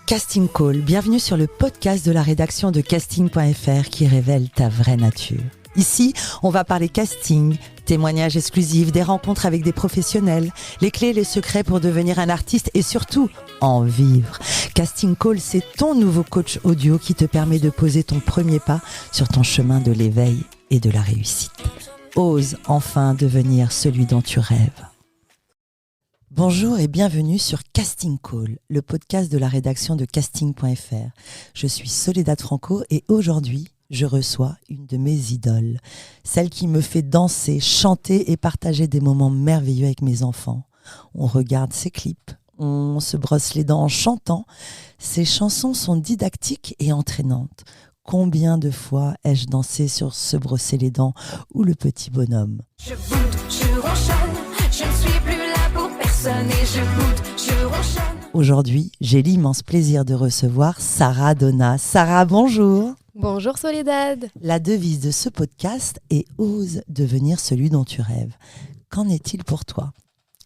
Casting Call, bienvenue sur le podcast de la rédaction de casting.fr qui révèle ta vraie nature. Ici, on va parler casting, témoignages exclusifs, des rencontres avec des professionnels, les clés et les secrets pour devenir un artiste et surtout, en vivre. Casting Call, c'est ton nouveau coach audio qui te permet de poser ton premier pas sur ton chemin de l'éveil et de la réussite. Ose enfin devenir celui dont tu rêves. Bonjour et bienvenue sur Casting Call, le podcast de la rédaction de casting.fr. Je suis Soledad Franco et aujourd'hui, je reçois une de mes idoles, celle qui me fait danser, chanter et partager des moments merveilleux avec mes enfants. On regarde ses clips, on se brosse les dents en chantant. Ses chansons sont didactiques et entraînantes. Combien de fois ai-je dansé sur Se brosser les dents ou Le petit bonhomme? Je boude, je ronchonne, je ne suis plus là pour personne et je boude, je ronchonne. Aujourd'hui, j'ai l'immense plaisir de recevoir Sarah Donna. Sarah, bonjour. Bonjour Soledad. La devise de ce podcast est « Ose devenir celui dont tu rêves ». Qu'en est-il pour toi?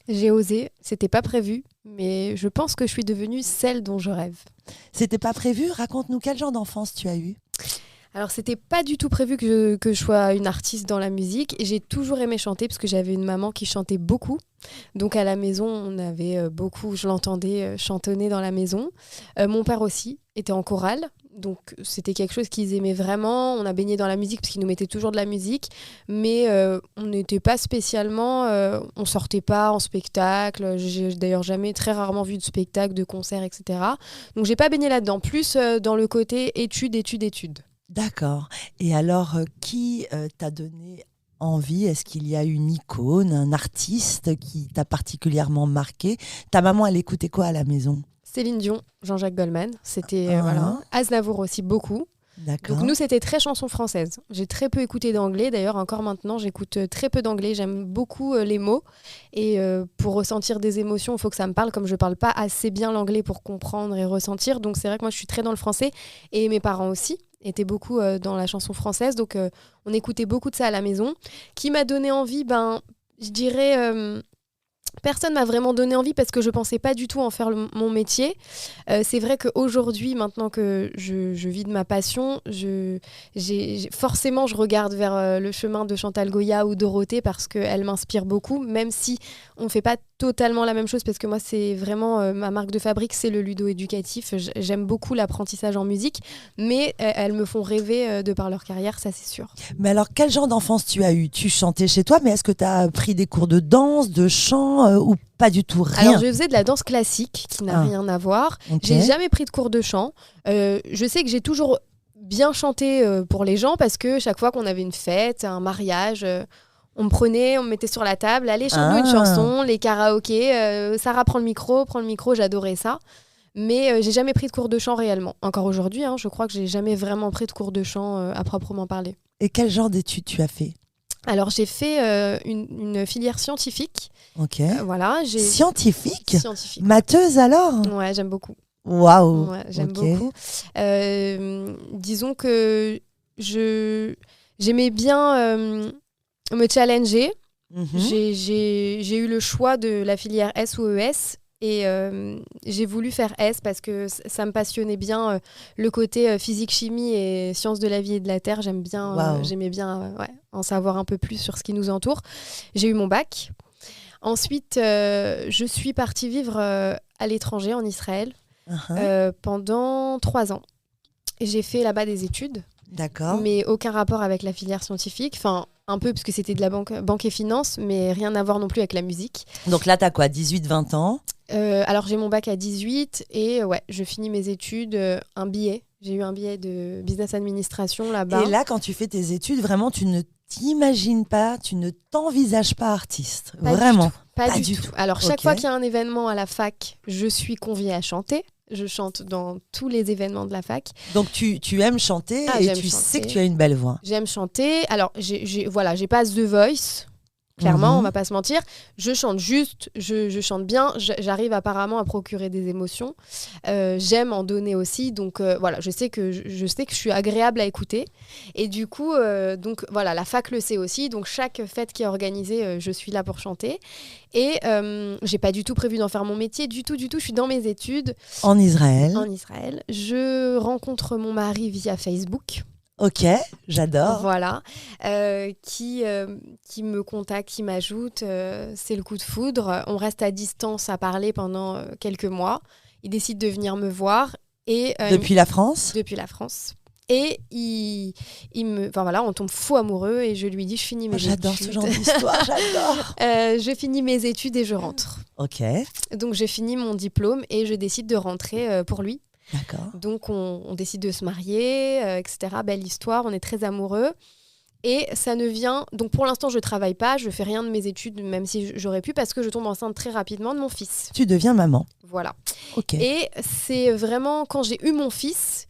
J'ai osé, c'était pas prévu, mais je pense que je suis devenue celle dont je rêve. C'était pas prévu? Raconte-nous quel genre d'enfance tu as eu? Alors c'était pas du tout prévu que je sois une artiste dans la musique. Et j'ai toujours aimé chanter parce que j'avais une maman qui chantait beaucoup. Donc à la maison, on avait beaucoup, je l'entendais chantonner dans la maison. Mon père aussi était en chorale. Donc c'était quelque chose qu'ils aimaient vraiment. On a baigné dans la musique parce qu'ils nous mettaient toujours de la musique. Mais on n'était pas spécialement... on sortait pas en spectacle. J'ai d'ailleurs très rarement vu de spectacle, de concert, etc. Donc j'ai pas baigné là-dedans. Plus dans le côté études. D'accord. Et alors, qui t'a donné envie? Est-ce qu'il y a une icône, un artiste qui t'a particulièrement marqué? Ta maman, elle écoutait quoi à la maison? Céline Dion, Jean-Jacques Goldman, c'était voilà. Aznavour aussi beaucoup. D'accord. Donc nous c'était très chanson française. J'ai très peu écouté d'anglais, d'ailleurs encore maintenant j'écoute très peu d'anglais, j'aime beaucoup les mots et pour ressentir des émotions, il faut que ça me parle, comme je parle pas assez bien l'anglais pour comprendre et ressentir. Donc c'est vrai que moi je suis très dans le français et mes parents aussi étaient beaucoup dans la chanson française, donc on écoutait beaucoup de ça à la maison. Qui m'a donné envie, je dirais personne m'a vraiment donné envie parce que je pensais pas du tout en faire mon métier. C'est vrai qu'aujourd'hui, maintenant que je vis de ma passion, forcément je regarde vers le chemin de Chantal Goya ou Dorothée parce qu'elles m'inspirent beaucoup, même si on fait pas totalement la même chose parce que moi c'est vraiment ma marque de fabrique, c'est le ludo-éducatif. J'aime beaucoup l'apprentissage en musique, mais elles me font rêver de par leur carrière, ça c'est sûr. Mais alors, quel genre d'enfance tu as eu? Tu chantais chez toi, mais est-ce que tu as pris des cours de danse, de chant ou pas du tout? Rien. Alors je faisais de la danse classique qui n'a rien à voir. Ok. J'ai jamais pris de cours de chant. Je sais que j'ai toujours bien chanté pour les gens parce que chaque fois qu'on avait une fête, un mariage, on me mettait sur la table, allez chante-nous une chanson, les karaokés, Sarah prend le micro, j'adorais ça. Mais j'ai jamais pris de cours de chant réellement. Encore aujourd'hui, je crois que j'ai jamais vraiment pris de cours de chant à proprement parler. Et quel genre d'études tu as fait? Alors j'ai fait une filière scientifique. Ok. Voilà, Scientifique? Scientifique. Matheuse alors? Ouais, j'aime beaucoup. Waouh. Ouais, j'aime Ok. beaucoup. Disons que j'aimais bien me challenger. Mhm. J'ai eu le choix de la filière S ou ES et j'ai voulu faire S parce que ça me passionnait bien le côté physique, chimie et sciences de la vie et de la terre. J'aimais bien en savoir un peu plus sur ce qui nous entoure. J'ai eu mon bac. Ensuite, je suis partie vivre à l'étranger, en Israël, pendant 3 ans. Et j'ai fait là-bas des études, D'accord. mais aucun rapport avec la filière scientifique. Enfin, un peu, parce que c'était de la banque et finance, mais rien à voir non plus avec la musique. Donc là, t'as quoi, 18-20 ans? Alors, j'ai mon bac à 18 et je finis mes études, un billet. J'ai eu un billet de business administration là-bas. Et là, quand tu fais tes études, vraiment, tu ne t'imagines pas, tu ne t'envisages pas artiste. Pas Vraiment. du tout. Pas du tout. Alors, chaque Ok. fois qu'il y a un événement à la fac, je suis conviée à chanter. Je chante dans tous les événements de la fac. Donc tu aimes chanter et j'aime tu chanter. sais que tu as une belle voix. J'aime chanter. Alors, j'ai pas The Voice. Clairement, on va pas se mentir. Je chante juste, je chante bien. J'arrive apparemment à procurer des émotions. J'aime en donner aussi. Donc voilà, je sais que je suis agréable à écouter. Et du coup, donc voilà, la fac le sait aussi. Donc chaque fête qui est organisée, je suis là pour chanter. Et j'ai pas du tout prévu d'en faire mon métier, du tout. Je suis dans mes études. En Israël. En Israël. Je rencontre mon mari via Facebook. Ok, j'adore. Voilà, qui me contacte, qui m'ajoute, c'est le coup de foudre. On reste à distance à parler pendant quelques mois. Il décide de venir me voir. Et, Depuis la France ? Depuis la France. Et enfin voilà, on tombe fou amoureux et je lui dis, je finis mes études. J'adore ce genre d'histoire, j'adore. Je finis mes études et je rentre. Ok. Donc j'ai fini mon diplôme et je décide de rentrer pour lui. D'accord. Donc on décide de se marier, etc. Belle histoire, on est très amoureux. Et ça ne vient... Donc pour l'instant, je ne travaille pas, je ne fais rien de mes études, même si j'aurais pu, parce que je tombe enceinte très rapidement de mon fils. Tu deviens maman. Voilà. Ok. Et c'est vraiment quand j'ai eu mon fils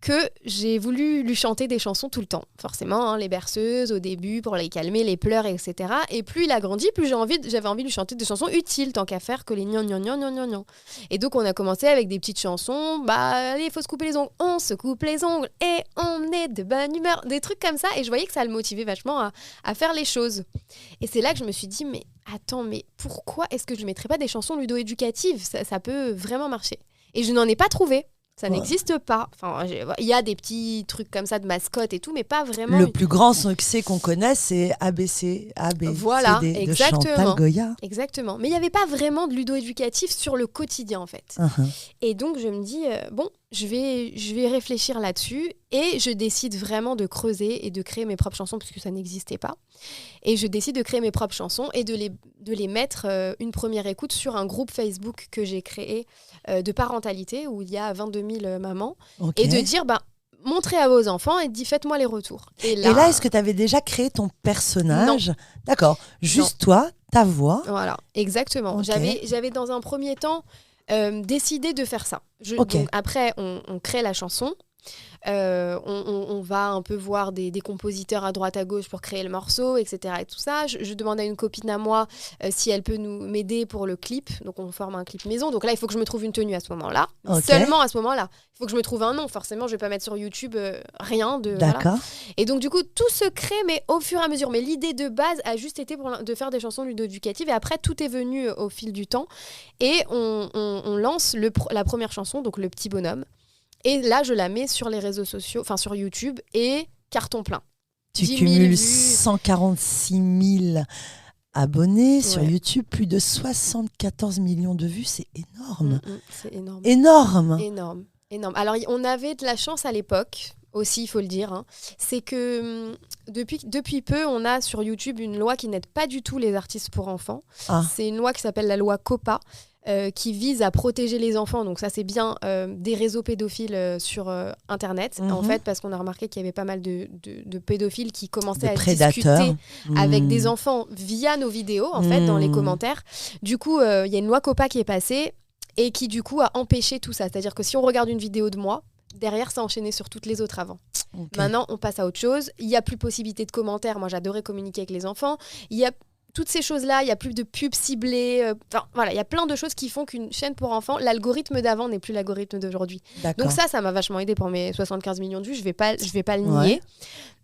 que j'ai voulu lui chanter des chansons tout le temps. Forcément, les berceuses au début pour les calmer, les pleurs, etc. Et plus il a grandi, plus j'avais envie de lui chanter des chansons utiles, tant qu'à faire que les gnan gnan gnan gnan gnan gnan. Et donc on a commencé avec des petites chansons. Allez, il faut se couper les ongles. On se coupe les ongles et on est de bonne humeur. Des trucs comme ça. Et je voyais que ça le motivait vachement à faire les choses. Et c'est là que je me suis dit, mais attends, mais pourquoi est-ce que je ne mettrais pas des chansons ludo-éducatives ? Ça peut vraiment marcher. Et je n'en ai pas trouvé. Ça n'existe pas. Enfin, il y a des petits trucs comme ça de mascotte et tout, mais pas vraiment. Le plus grand succès qu'on connaît, c'est ABC, voilà, CD de exactement. Chantal Goya. Exactement. Mais il n'y avait pas vraiment de ludo-éducatif sur le quotidien, en fait. Et donc, je me dis, je vais réfléchir là-dessus et je décide vraiment de creuser et de créer mes propres chansons puisque ça n'existait pas. Et je décide de créer mes propres chansons et de les mettre une première écoute sur un groupe Facebook que j'ai créé de parentalité où il y a 22 000 mamans. Okay. Et de dire, montrez à vos enfants et faites-moi les retours. Et là, est-ce que tu avais déjà créé ton personnage ? Non. D'accord. Juste toi, ta voix. Voilà, exactement. Okay. J'avais dans un premier temps décidé de faire ça. Donc, après, on crée la chanson. On va un peu voir des compositeurs à droite à gauche pour créer le morceau, etc. Et tout ça. Je demande à une copine à moi si elle peut m'aider pour le clip. Donc on forme un clip maison. Donc là, il faut que je me trouve une tenue à ce moment-là. Seulement à ce moment-là. Il faut que je me trouve un nom. Forcément, je vais pas mettre sur YouTube rien de. D'accord. Voilà. Et donc du coup, tout se crée, mais au fur et à mesure. Mais l'idée de base a juste été de faire des chansons ludo-éducatives. Et après, tout est venu au fil du temps. Et on lance la première chanson, donc Le Petit Bonhomme. Et là, je la mets sur les réseaux sociaux, enfin sur YouTube, et carton plein. Tu cumules 146 000 abonnés sur YouTube, plus de 74 millions de vues, c'est énorme. C'est énorme. Énorme. Énorme. Alors, on avait de la chance à l'époque, aussi, il faut le dire. C'est que depuis peu, on a sur YouTube une loi qui n'aide pas du tout les artistes pour enfants. C'est une loi qui s'appelle la loi COPPA. Qui vise à protéger les enfants, donc ça c'est bien des réseaux pédophiles sur Internet, en fait, parce qu'on a remarqué qu'il y avait pas mal de pédophiles qui commençaient à discuter avec des enfants via nos vidéos, en fait, dans les commentaires. Du coup, il y a une loi COPPA qui est passée et qui du coup a empêché tout ça, c'est-à-dire que si on regarde une vidéo de moi, derrière ça enchaînait sur toutes les autres avant. Maintenant, on passe à autre chose, il n'y a plus possibilité de commentaires, moi j'adorais communiquer avec les enfants, il y a toutes ces choses-là, il n'y a plus de pubs ciblées. Voilà, il y a plein de choses qui font qu'une chaîne pour enfants, l'algorithme d'avant n'est plus l'algorithme d'aujourd'hui. D'accord. Donc ça m'a vachement aidé pour mes 75 millions de vues. Je vais pas le nier.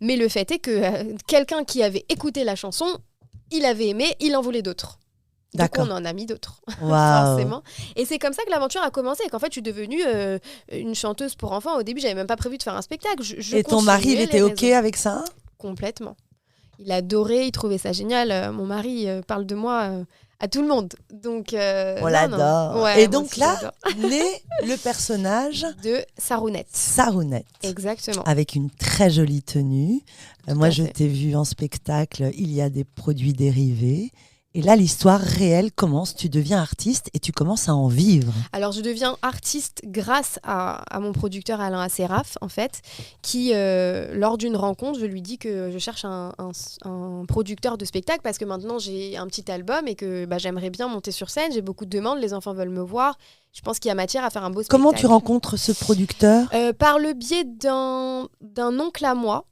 Mais le fait est que quelqu'un qui avait écouté la chanson, il avait aimé, il en voulait d'autres. D'accord. Donc on en a mis d'autres, wow. Forcément. Et c'est comme ça que l'aventure a commencé. Et qu'en fait, je suis devenue une chanteuse pour enfants. Au début, j'avais même pas prévu de faire un spectacle. Et ton mari, il était OK avec ça ? Complètement. Il adorait, il trouvait ça génial. Mon mari parle de moi à tout le monde. Donc, on l'adore. Ouais, et donc là, naît le personnage de Sarounette. Sarounette. Exactement. Avec une très jolie tenue. Moi, je t'ai vu en spectacle. Il y a des produits dérivés. Et là, l'histoire réelle commence. Tu deviens artiste et tu commences à en vivre. Alors, je deviens artiste grâce à mon producteur Alain Asseraf, en fait, qui, lors d'une rencontre, je lui dis que je cherche un producteur de spectacle parce que maintenant, j'ai un petit album et que j'aimerais bien monter sur scène. J'ai beaucoup de demandes, les enfants veulent me voir. Je pense qu'il y a matière à faire un beau spectacle. Comment tu rencontres ce producteur ? Par le biais d'un oncle à moi,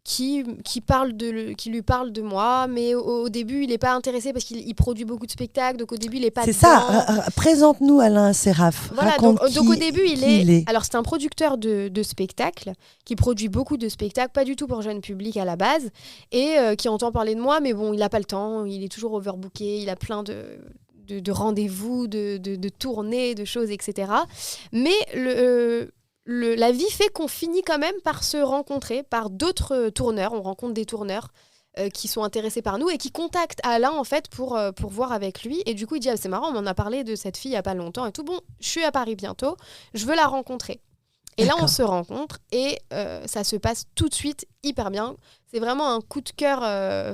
qui lui parle de moi, mais au début, il n'est pas intéressé parce qu'il produit beaucoup de spectacles, donc au début, il n'est pas C'est dedans. ça, présente-nous Alain Seraf. Voilà, Raconte donc au début, il est... est. Alors, c'est un producteur de spectacles qui produit beaucoup de spectacles, pas du tout pour jeune public à la base, et qui entend parler de moi, mais bon, il n'a pas le temps, il est toujours overbooké, il a plein de rendez-vous, de tournées, de choses, etc. Mais la vie fait qu'on finit quand même par se rencontrer par d'autres tourneurs. On rencontre des tourneurs qui sont intéressés par nous et qui contactent Alain en fait pour voir avec lui. Et du coup, il dit c'est marrant, on m'en a parlé de cette fille il n'y a pas longtemps et tout. Bon, je suis à Paris bientôt, je veux la rencontrer. Et là, on se rencontre et ça se passe tout de suite hyper bien. C'est vraiment un coup de cœur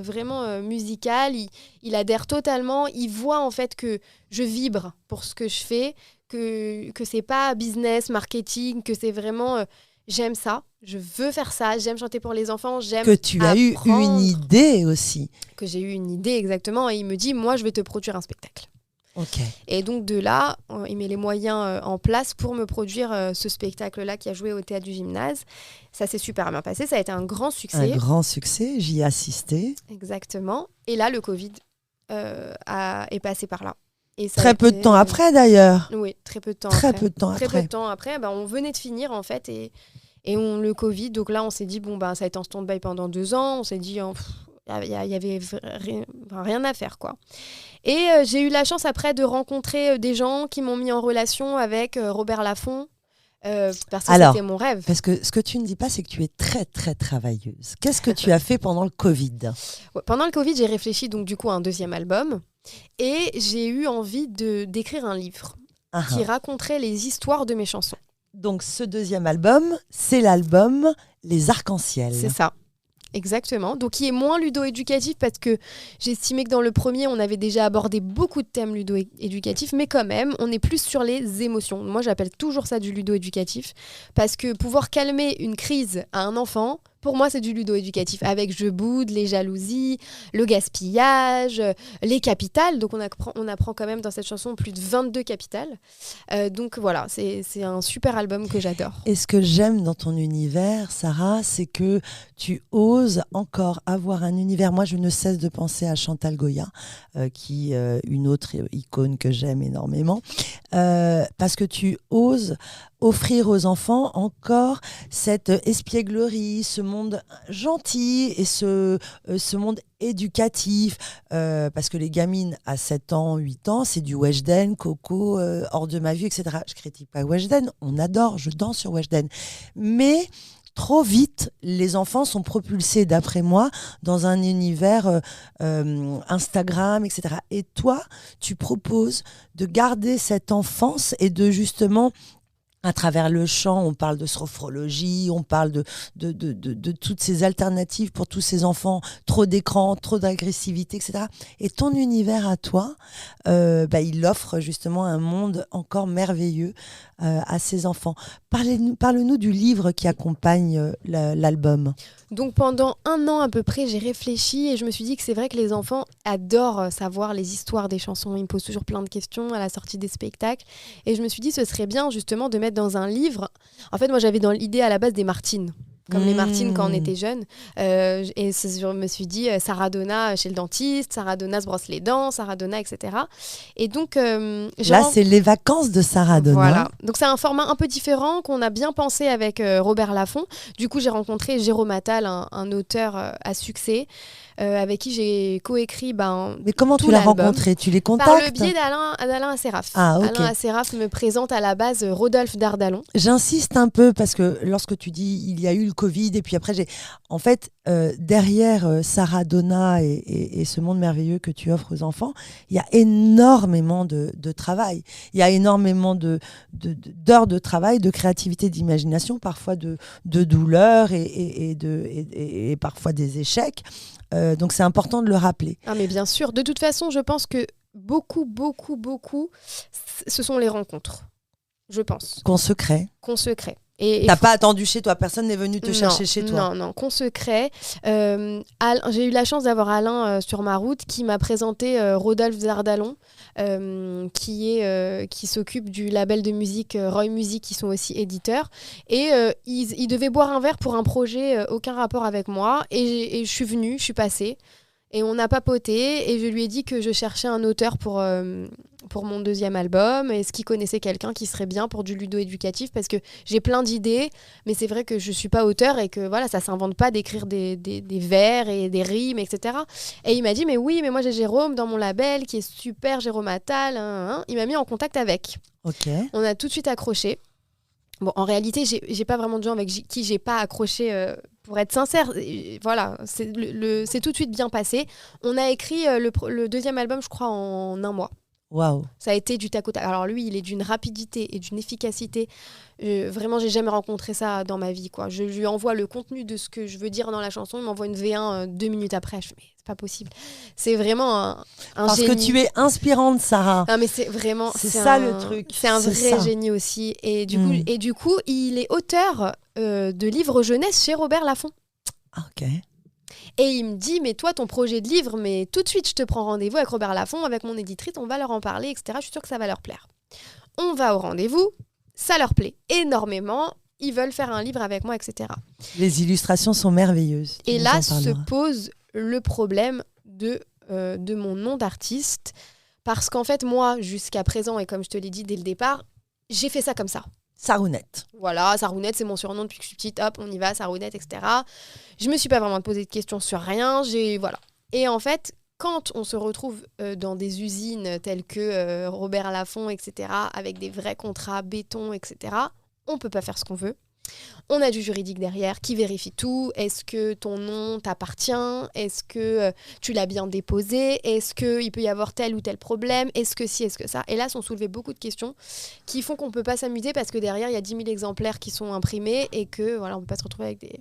vraiment musical. Il adhère totalement. Il voit en fait que je vibre pour ce que je fais, que c'est pas business, marketing, que c'est vraiment j'aime ça, je veux faire ça, j'aime chanter pour les enfants, j'aime que tu as eu une idée aussi. Que j'ai eu une idée exactement et il me dit moi je vais te produire un spectacle. Ok. Et donc de là, il met les moyens en place pour me produire ce spectacle-là qui a joué au Théâtre du Gymnase. Ça s'est super bien passé, ça a été un grand succès. Un grand succès, j'y ai assisté. Exactement. Et là, le Covid est passé par là. Et ça très peu de temps après d'ailleurs. Oui, très peu de temps très après. Peu de temps très après. peu de temps après, on venait de finir en fait et le Covid. Donc là, on s'est dit, ça a été en stand-by pendant 2 ans. On s'est dit, il y avait rien à faire, quoi. Et j'ai eu la chance après de rencontrer des gens qui m'ont mis en relation avec Robert Laffont. Parce que c'était mon rêve. Parce que ce que tu ne dis pas, c'est que tu es très, très travailleuse. Qu'est-ce que tu as fait pendant le Covid ? Pendant le Covid, j'ai réfléchi donc du coup à un 2e album et j'ai eu envie d'écrire un livre qui raconterait les histoires de mes chansons. Donc ce 2e album, c'est l'album Les Arcs-en-Ciel. C'est ça. Exactement. Donc, qui est moins ludo-éducatif parce que j'estimais que dans le premier, on avait déjà abordé beaucoup de thèmes ludo-éducatifs, mais quand même, on est plus sur les émotions. Moi, j'appelle toujours ça du ludo-éducatif parce que pouvoir calmer une crise à un enfant, pour moi, c'est du ludo-éducatif avec je boude, les jalousies, le gaspillage, les capitales. Donc, on apprend quand même dans cette chanson plus de 22 capitales. Donc, voilà, c'est un super album que j'adore. Et ce que j'aime dans ton univers, Sarah, c'est que tu oses encore avoir un univers. Moi, je ne cesse de penser à Chantal Goya, qui est une autre icône que j'aime énormément, parce que tu oses offrir aux enfants encore cette espièglerie, ce monde gentil et ce monde éducatif, parce que les gamines à 7 ans, 8 ans, c'est du Weshden, Coco, Hors de ma vue, etc. Je critique pas Weshden, on adore, je danse sur Weshden. Mais trop vite, les enfants sont propulsés, d'après moi, dans un univers Instagram, etc. Et toi, tu proposes de garder cette enfance et de justement... À travers le chant, on parle de sophrologie, on parle de toutes ces alternatives pour tous ces enfants, trop d'écran, trop d'agressivité, etc. Et ton univers à toi, il offre justement un monde encore merveilleux à ces enfants. Parle-nous du livre qui accompagne l'album. Donc pendant 1 an à peu près, j'ai réfléchi et je me suis dit que c'est vrai que les enfants adorent savoir les histoires des chansons. Ils me posent toujours plein de questions à la sortie des spectacles. Et je me suis dit ce serait bien justement de mettre dans un livre... En fait, moi j'avais dans l'idée à la base des Martines. Comme les Martines quand on était jeunes. Et je me suis dit, Sarah Donna chez le dentiste, Sarah Donna se brosse les dents, Sarah Donna, etc. Et donc... Là, c'est les vacances de Sarah Donna. Voilà. Donc c'est un format un peu différent qu'on a bien pensé avec Robert Laffont. Du coup, j'ai rencontré Jérôme Attal, un auteur à succès, avec qui j'ai coécrit Mais comment tu l'as rencontré ? Tu les contactes ? Par le biais d'Alain Asseraf. Ah, okay. Alain Asseraf me présente à la base Rodolphe Dardalon. J'insiste un peu parce que lorsque tu dis il y a eu le Covid et puis après en fait derrière Sarah Donna et ce monde merveilleux que tu offres aux enfants, il y a énormément de travail. Il y a énormément d'heures de travail, de créativité, d'imagination, parfois de douleur et parfois des échecs. Donc c'est important de le rappeler. Ah mais bien sûr. De toute façon, je pense que beaucoup, ce sont les rencontres. Je pense. Qu'on se crée. Et T'as pas attendu chez toi, personne n'est venu te chercher chez toi. Non, qu'on se crée. J'ai eu la chance d'avoir Alain sur ma route qui m'a présenté Rodolphe Zardalon, qui s'occupe du label de musique Roy Music, qui sont aussi éditeurs. Et ils devaient boire un verre pour un projet aucun rapport avec moi. Et je suis venue, je suis passée. Et on a papoté et je lui ai dit que je cherchais un auteur pour mon deuxième album. Est-ce qu'il connaissait quelqu'un qui serait bien pour du ludo-éducatif, parce que j'ai plein d'idées, mais c'est vrai que je suis pas auteur et que voilà, ça s'invente pas d'écrire des vers et des rimes, etc. Et il m'a dit mais oui, mais moi j'ai Jérôme dans mon label qui est super, Jérôme Attal. Il m'a mis en contact avec. Ok. On a tout de suite accroché. Bon, en réalité, j'ai pas vraiment de gens avec qui j'ai pas accroché. Pour être sincère, voilà, c'est tout de suite bien passé. On a écrit le deuxième album, je crois, en 1 mois. Waouh. Ça a été du tac au tac. Alors lui, il est d'une rapidité et d'une efficacité. Vraiment, j'ai jamais rencontré ça dans ma vie, quoi. Je lui envoie le contenu de ce que je veux dire dans la chanson. Il m'envoie une V1 2 minutes après. Je fais, mais c'est pas possible. C'est vraiment un Parce génie. que tu es inspirante, Sarah. Non, mais c'est vraiment... C'est ça le truc. C'est un vrai génie aussi. Et du coup, il est auteur de livres jeunesse chez Robert Laffont. Ah, ok. Et il me dit, mais toi, ton projet de livre, mais tout de suite, je te prends rendez-vous avec Robert Laffont, avec mon éditrice, on va leur en parler, etc. Je suis sûre que ça va leur plaire. On va au rendez-vous, ça leur plaît énormément, ils veulent faire un livre avec moi, etc. Les illustrations sont merveilleuses. Et là se pose le problème de mon nom d'artiste, parce qu'en fait, moi, jusqu'à présent, et comme je te l'ai dit dès le départ, j'ai fait ça comme ça. Sarounette. Voilà, Sarounette, c'est mon surnom depuis que je suis petite. Hop, on y va, Sarounette, etc. Je me suis pas vraiment posé de questions sur rien. Voilà. Et en fait, quand on se retrouve dans des usines telles que Robert Laffont, etc., avec des vrais contrats béton, etc., on peut pas faire ce qu'on veut. On a du juridique derrière qui vérifie tout. Est-ce que ton nom t'appartient? Est-ce que tu l'as bien déposé? Est-ce qu'il peut y avoir tel ou tel problème? Est-ce que si, est-ce que ça? Et là, sont soulevées beaucoup de questions qui font qu'on ne peut pas s'amuser parce que derrière, il y a 10 000 exemplaires qui sont imprimés et que voilà, on ne peut pas se retrouver avec des...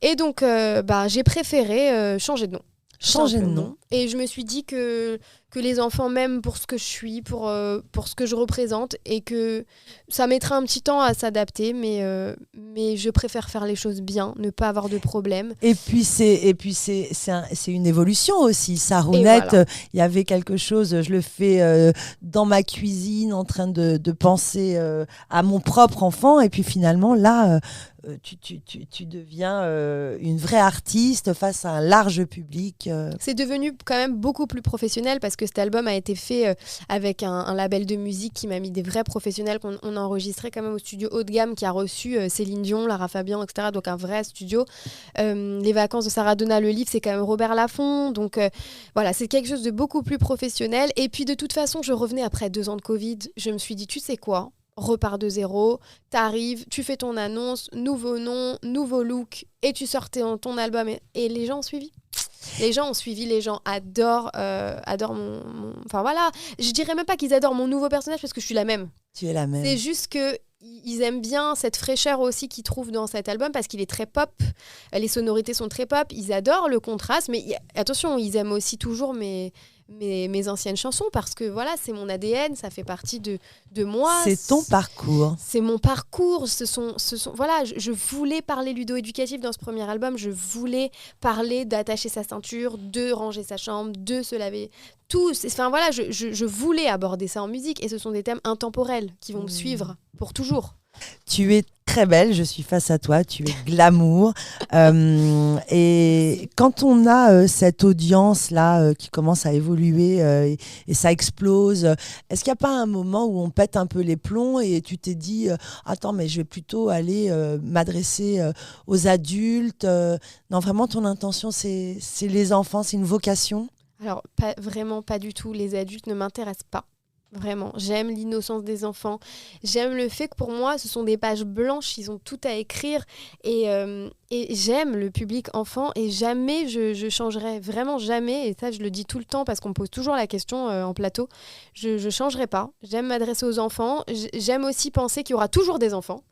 Et donc, j'ai préféré changer de nom. Changer de nom. Et je me suis dit que les enfants m'aiment pour ce que je suis, pour ce que je représente, et que ça mettra un petit temps à s'adapter, mais je préfère faire les choses bien, ne pas avoir de problème. Et puis c'est une évolution aussi. Sarounette, voilà. Il y avait quelque chose, je le fais dans ma cuisine en train de penser à mon propre enfant, et puis finalement là tu deviens une vraie artiste face à un large public. C'est devenu quand même beaucoup plus professionnel parce que cet album a été fait avec un label de musique qui m'a mis des vrais professionnels qu'on a enregistré quand même au studio haut de gamme qui a reçu Céline Dion, Lara Fabian, etc. Donc un vrai studio. Les vacances de Sarah Donna, le livre, c'est quand même Robert Laffont. Donc voilà, c'est quelque chose de beaucoup plus professionnel. Et puis de toute façon, je revenais après 2 ans de Covid. Je me suis dit, tu sais quoi ? Repars de zéro, t'arrives, tu fais ton annonce, nouveau nom, nouveau look, et tu sors ton album. Et les gens ont suivi. Les gens ont suivi, les gens adorent mon... Enfin voilà, je dirais même pas qu'ils adorent mon nouveau personnage parce que je suis la même. Tu es la même. C'est juste qu'ils aiment bien cette fraîcheur aussi qu'ils trouvent dans cet album parce qu'il est très pop. Les sonorités sont très pop. Ils adorent le contraste, mais attention, ils aiment aussi toujours mes anciennes chansons parce que voilà, c'est mon ADN, ça fait partie de moi. C'est ton parcours. C'est mon parcours. Voilà, je voulais parler ludo-éducatif dans ce premier album. Je voulais parler d'attacher sa ceinture, de ranger sa chambre, de se laver. Tout. Enfin voilà, je voulais aborder ça en musique et ce sont des thèmes intemporels qui vont me suivre pour toujours. Tu es très belle, je suis face à toi, tu es glamour. Et quand on a cette audience-là qui commence à évoluer et ça explose, est-ce qu'il n'y a pas un moment où on pète un peu les plombs et tu t'es dit attends, mais je vais plutôt aller m'adresser aux adultes Non, vraiment, ton intention, c'est les enfants, c'est une vocation? Alors, vraiment pas du tout. Les adultes ne m'intéressent pas. Vraiment, j'aime l'innocence des enfants. J'aime le fait que pour moi, ce sont des pages blanches, ils ont tout à écrire. Et j'aime le public enfant et jamais je changerai, vraiment jamais. Et ça, je le dis tout le temps parce qu'on me pose toujours la question en plateau. Je changerai pas. J'aime m'adresser aux enfants. J'aime aussi penser qu'il y aura toujours des enfants.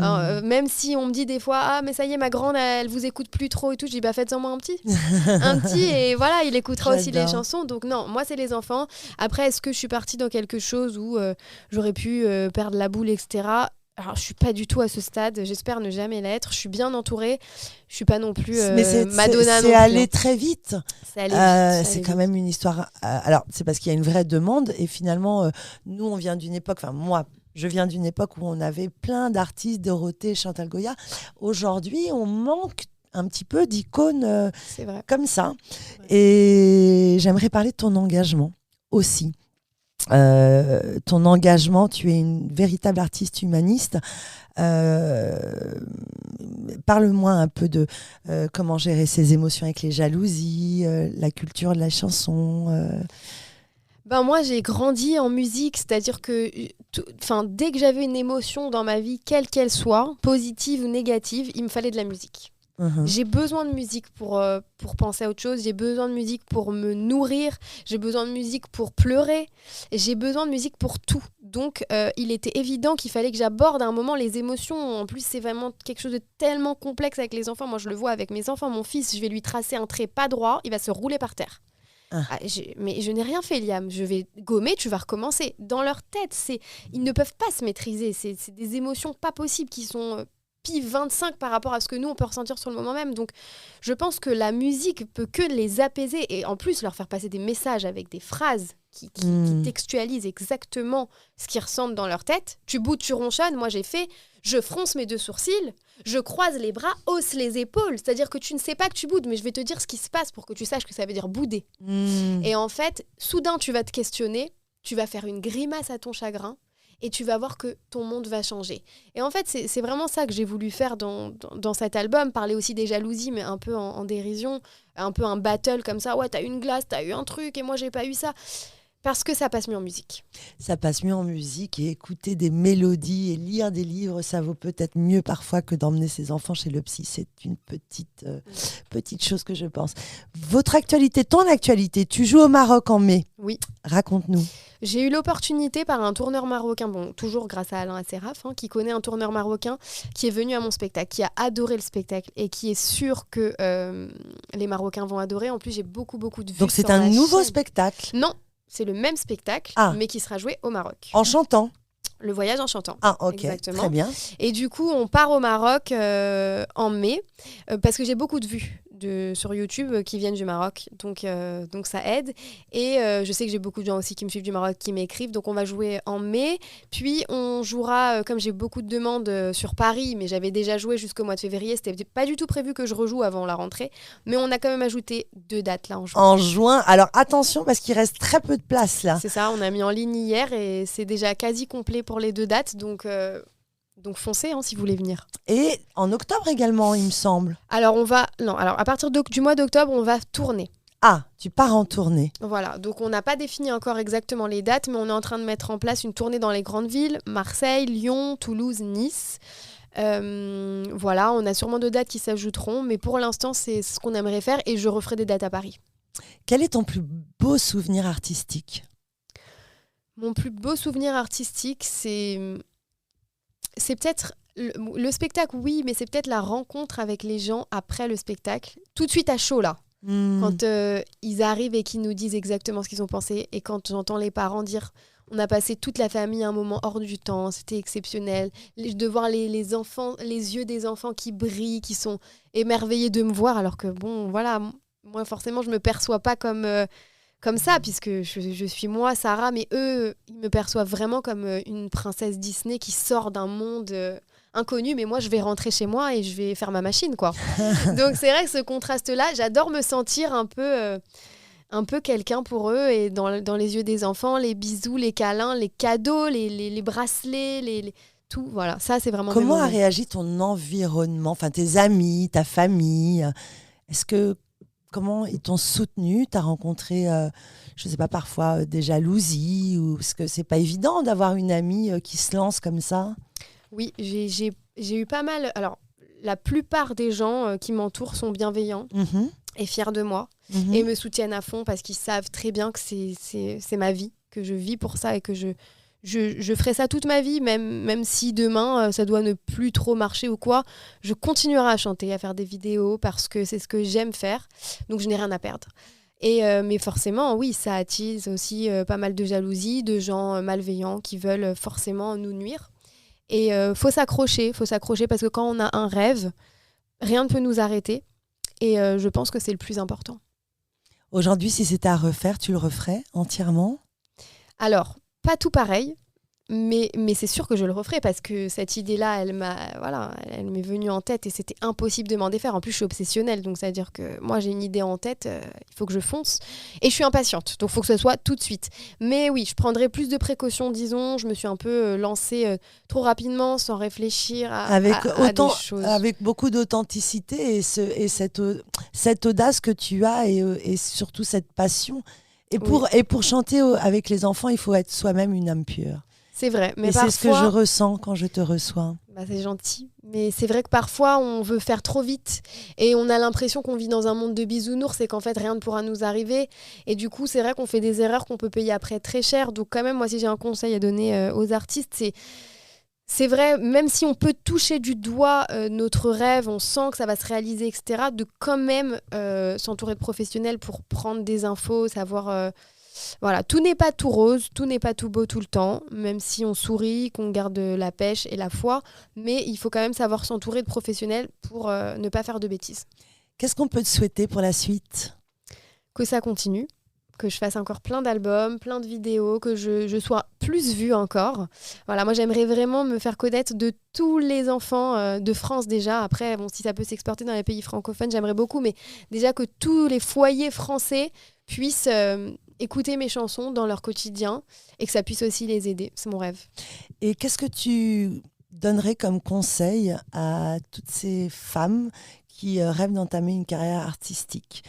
Alors, même si on me dit des fois, ah mais ça y est, ma grande, elle vous écoute plus trop et tout, je dis bah faites-en moi un petit. Un petit et voilà, il écoutera aussi les chansons. Donc non, moi c'est les enfants. Après, est-ce que je suis partie dans quelque chose où j'aurais pu perdre la boule, etc. Alors, je suis pas du tout à ce stade. J'espère ne jamais l'être. Je suis bien entourée. Je suis pas non plus Mais Madonna. c'est allé très vite. C'est allé vite. C'est quand même une histoire. Alors, c'est parce qu'il y a une vraie demande. Et finalement, nous, on vient d'une époque. Enfin, moi, je viens d'une époque où on avait plein d'artistes, Dorothée, Chantal Goya. Aujourd'hui, on manque un petit peu d'icônes C'est vrai. comme ça. Ouais. Et j'aimerais parler de ton engagement aussi. Ton engagement, tu es une véritable artiste humaniste. Parle-moi un peu de comment gérer ses émotions avec les jalousies, la culture de la chanson. Ben moi, j'ai grandi en musique, c'est-à-dire que dès que j'avais une émotion dans ma vie, quelle qu'elle soit, positive ou négative, il me fallait de la musique. J'ai besoin de musique pour penser à autre chose, j'ai besoin de musique pour me nourrir, j'ai besoin de musique pour pleurer, j'ai besoin de musique pour tout. Donc il était évident qu'il fallait que j'aborde à un moment les émotions. En plus, c'est vraiment quelque chose de tellement complexe avec les enfants. Moi, je le vois avec mes enfants. Mon fils, je vais lui tracer un trait pas droit, il va se rouler par terre. Mais je n'ai rien fait, Liam. Je vais gommer, tu vas recommencer. Dans leur tête, ils ne peuvent pas se maîtriser. C'est des émotions pas possibles qui sont... pi 25 par rapport à ce que nous on peut ressentir sur le moment même. Donc je pense que la musique peut que les apaiser et en plus leur faire passer des messages avec des phrases qui textualisent exactement ce qu'ils ressentent dans leur tête. Tu boudes, tu ronchonnes. Moi j'ai fait, je fronce mes 2 sourcils, je croise les bras, hausse les épaules. C'est-à-dire que tu ne sais pas que tu boudes, mais je vais te dire ce qui se passe pour que tu saches que ça veut dire bouder. Et en fait, soudain tu vas te questionner, tu vas faire une grimace à ton chagrin et tu vas voir que ton monde va changer. Et en fait, c'est vraiment ça que j'ai voulu faire dans cet album, parler aussi des jalousies, mais un peu en dérision, un peu un battle comme ça. Ouais, t'as eu une glace, t'as eu un truc, et moi, j'ai pas eu ça. Parce que ça passe mieux en musique. Ça passe mieux en musique et écouter des mélodies et lire des livres, ça vaut peut-être mieux parfois que d'emmener ses enfants chez le psy. C'est une petite chose que je pense. Votre actualité, ton actualité, tu joues au Maroc en mai. Oui. Raconte-nous. J'ai eu l'opportunité par un tourneur marocain, bon, toujours grâce à Alain Asseraf, qui connaît un tourneur marocain, qui est venu à mon spectacle, qui a adoré le spectacle et qui est sûr que les Marocains vont adorer. En plus, j'ai beaucoup de vues. Donc c'est un nouveau spectacle? Non, c'est le même spectacle, mais qui sera joué au Maroc. En chantant? Le voyage en chantant. Ah, ok, exactement. Très bien. Et du coup, on part au Maroc en mai, parce que j'ai beaucoup de vues sur YouTube qui viennent du Maroc, donc ça aide. Et je sais que j'ai beaucoup de gens aussi qui me suivent du Maroc, qui m'écrivent, donc on va jouer en mai. Puis on jouera, comme j'ai beaucoup de demandes sur Paris, mais j'avais déjà joué jusqu'au mois de février, c'était pas du tout prévu que je rejoue avant la rentrée, mais on a quand même ajouté 2 dates là en juin. En juin, alors attention parce qu'il reste très peu de place là. C'est ça, on a mis en ligne hier et c'est déjà quasi complet pour les 2 dates, donc foncez si vous voulez venir. Et en octobre également, il me semble. Alors à partir du mois d'octobre, on va tourner. Ah, tu pars en tournée. Voilà, donc on n'a pas défini encore exactement les dates, mais on est en train de mettre en place une tournée dans les grandes villes, Marseille, Lyon, Toulouse, Nice. Voilà, on a sûrement 2 dates qui s'ajouteront, mais pour l'instant, c'est ce qu'on aimerait faire et je referai des dates à Paris. Quel est ton plus beau souvenir artistique ? Mon plus beau souvenir artistique, c'est peut-être le spectacle, oui, mais c'est peut-être la rencontre avec les gens après le spectacle, tout de suite à chaud là. Quand ils arrivent et qu'ils nous disent exactement ce qu'ils ont pensé, et quand j'entends les parents dire on a passé toute la famille un moment hors du temps, c'était exceptionnel, de voir les enfants, les yeux des enfants qui brillent, qui sont émerveillés de me voir, alors que bon voilà, moi forcément je me perçois pas comme ça, puisque je suis moi, Sarah, mais eux, ils me perçoivent vraiment comme une princesse Disney qui sort d'un monde inconnu, mais moi, je vais rentrer chez moi et je vais faire ma machine, quoi. Donc, c'est vrai que ce contraste-là, j'adore me sentir un peu quelqu'un pour eux, et dans les yeux des enfants, les bisous, les câlins, les cadeaux, les bracelets, tout, voilà. Ça, c'est vraiment... Comment a réagi ton environnement, enfin tes amis, ta famille ? Comment ils t'ont soutenu ? Tu as rencontré, je ne sais pas, parfois des jalousies, ou parce que c'est pas évident d'avoir une amie qui se lance comme ça. Oui, j'ai eu pas mal. Alors, la plupart des gens qui m'entourent sont bienveillants et fiers de moi et me soutiennent à fond parce qu'ils savent très bien que c'est ma vie, que je vis pour ça et que je ferai ça toute ma vie, même si demain ça doit ne plus trop marcher ou quoi, je continuerai à chanter, à faire des vidéos parce que c'est ce que j'aime faire, donc je n'ai rien à perdre. Mais forcément, oui, ça attise aussi pas mal de jalousie, de gens malveillants qui veulent forcément nous nuire. Et faut s'accrocher parce que quand on a un rêve, rien ne peut nous arrêter. Et je pense que c'est le plus important. Aujourd'hui, si c'était à refaire, tu le referais entièrement ? Alors, pas tout pareil, mais c'est sûr que je le referai parce que cette idée-là, elle m'est venue en tête et c'était impossible de m'en défaire. En plus, je suis obsessionnelle, donc ça veut dire que moi, j'ai une idée en tête, il faut que je fonce. Et je suis impatiente, donc il faut que ce soit tout de suite. Mais oui, je prendrai plus de précautions, disons. Je me suis un peu lancée trop rapidement, sans réfléchir à des choses. Avec beaucoup d'authenticité et cette audace que tu as et surtout cette passion. Et pour chanter avec les enfants, il faut être soi-même une âme pure. C'est vrai, mais et parfois... c'est ce que je ressens quand je te reçois. C'est gentil, mais c'est vrai que parfois on veut faire trop vite et on a l'impression qu'on vit dans un monde de bisounours et qu'en fait rien ne pourra nous arriver. Et du coup, c'est vrai qu'on fait des erreurs qu'on peut payer après très cher. Donc quand même, moi, si j'ai un conseil à donner aux artistes, c'est vrai, même si on peut toucher du doigt notre rêve, on sent que ça va se réaliser, etc., de quand même s'entourer de professionnels pour prendre des infos, savoir... Voilà, tout n'est pas tout rose, tout n'est pas tout beau tout le temps, même si on sourit, qu'on garde la pêche et la foi, mais il faut quand même savoir s'entourer de professionnels pour ne pas faire de bêtises. Qu'est-ce qu'on peut te souhaiter pour la suite ? Que ça continue, que je fasse encore plein d'albums, plein de vidéos, que je sois plus vue encore. Voilà, moi j'aimerais vraiment me faire connaître de tous les enfants de France déjà. Après, bon, si ça peut s'exporter dans les pays francophones, j'aimerais beaucoup, mais déjà que tous les foyers français puissent... écouter mes chansons dans leur quotidien et que ça puisse aussi les aider. C'est mon rêve. Et qu'est-ce que tu donnerais comme conseil à toutes ces femmes qui rêvent d'entamer une carrière artistique,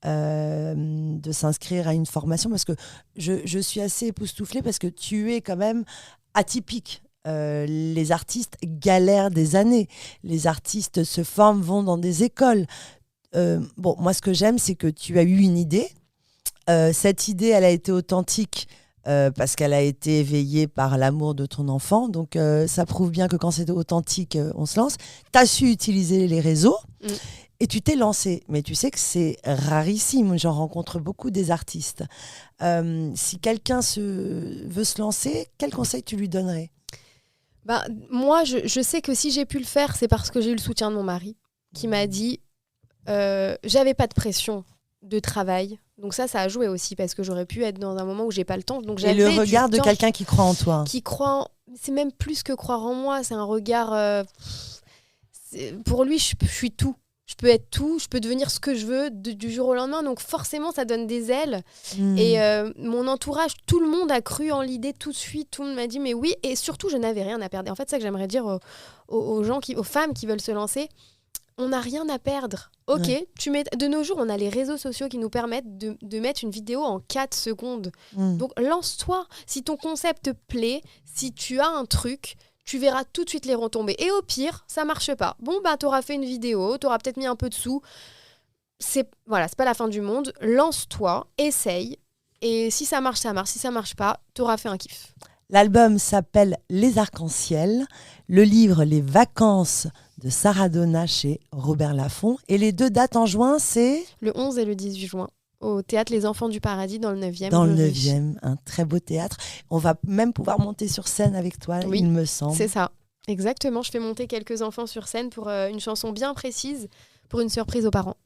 de s'inscrire à une formation ? Parce que je suis assez époustouflée parce que tu es quand même atypique. Les artistes galèrent des années. Les artistes se forment, vont dans des écoles. Moi, ce que j'aime, c'est que tu as eu une idée. Cette idée, elle a été authentique parce qu'elle a été éveillée par l'amour de ton enfant. Donc, ça prouve bien que quand c'est authentique, on se lance. Tu as su utiliser les réseaux et tu t'es lancée. Mais tu sais que c'est rarissime. J'en rencontre beaucoup des artistes. Si quelqu'un veut se lancer, quel conseil tu lui donnerais ? Moi, je sais que si j'ai pu le faire, c'est parce que j'ai eu le soutien de mon mari qui m'a dit j'avais pas de pression de travail. Donc ça a joué aussi parce que j'aurais pu être dans un moment où j'ai pas le temps. Donc et le regard de quelqu'un qui croit en toi. Qui croit c'est même plus que croire en moi, c'est un regard... Pour lui, je suis tout. Je peux être tout, je peux devenir ce que je veux du jour au lendemain. Donc forcément, ça donne des ailes. Et mon entourage, tout le monde a cru en l'idée tout de suite. Tout le monde m'a dit mais oui. Et surtout, je n'avais rien à perdre. Et en fait, c'est ça que j'aimerais dire aux femmes qui veulent se lancer. On n'a rien à perdre. Ok, de nos jours, on a les réseaux sociaux qui nous permettent de mettre une vidéo en 4 secondes. Donc, lance-toi. Si ton concept te plaît, si tu as un truc, tu verras tout de suite les retombées. Et au pire, ça marche pas. Bon, t'auras fait une vidéo, t'auras peut-être mis un peu de sous. C'est pas la fin du monde. Lance-toi, essaye. Et si ça marche, ça marche. Si ça marche pas, t'auras fait un kiff. L'album s'appelle Les Arcs-en-Ciel. Le livre Les Vacances de Sarah Donna chez Robert Laffont. Et les 2 dates en juin, c'est le 11 et le 18 juin, au Théâtre Les Enfants du Paradis, dans le 9e. Dans le 9e, un très beau théâtre. On va même pouvoir monter sur scène avec toi, il me semble. C'est ça, exactement. Je fais monter quelques enfants sur scène pour une chanson bien précise, pour une surprise aux parents.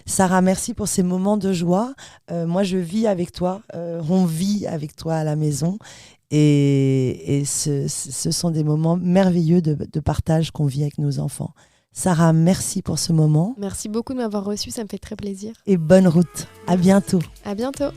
Sarah, merci pour ces moments de joie. Moi, je vis avec toi. On vit avec toi à la maison. Et ce sont des moments merveilleux de partage qu'on vit avec nos enfants. Sarah, merci pour ce moment. Merci beaucoup de m'avoir reçue, ça me fait très plaisir. Et bonne route. À bientôt. À bientôt.